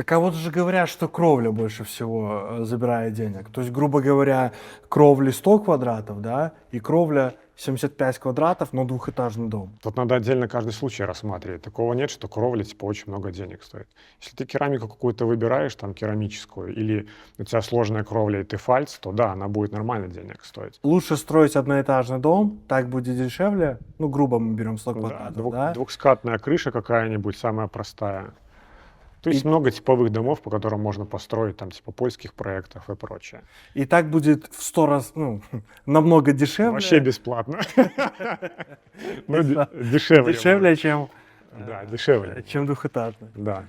Так а вот же говорят, что кровля больше всего забирает денег. То есть, грубо говоря, кровли 100 квадратов, да, и кровля 75 квадратов, но двухэтажный дом. Тут надо отдельно каждый случай рассматривать. Такого нет, что кровля типа очень много денег стоит. Если ты керамику какую-то выбираешь, там керамическую, или у тебя сложная кровля и ты фальц, то да, она будет нормально денег стоить. Лучше строить одноэтажный дом, так будет дешевле. Ну, грубо мы берем 100 Да, квадратов, да? двухскатная крыша какая-нибудь, самая простая. То есть И- много типовых домов, по которым можно построить, там, типа польских проектов и прочее. И так будет в 100 раз, ну, намного дешевле. Вообще бесплатно. Ну, Да. дешевле. Дешевле, будет. чем, Да, дешевле. чем двухэтажный. Да.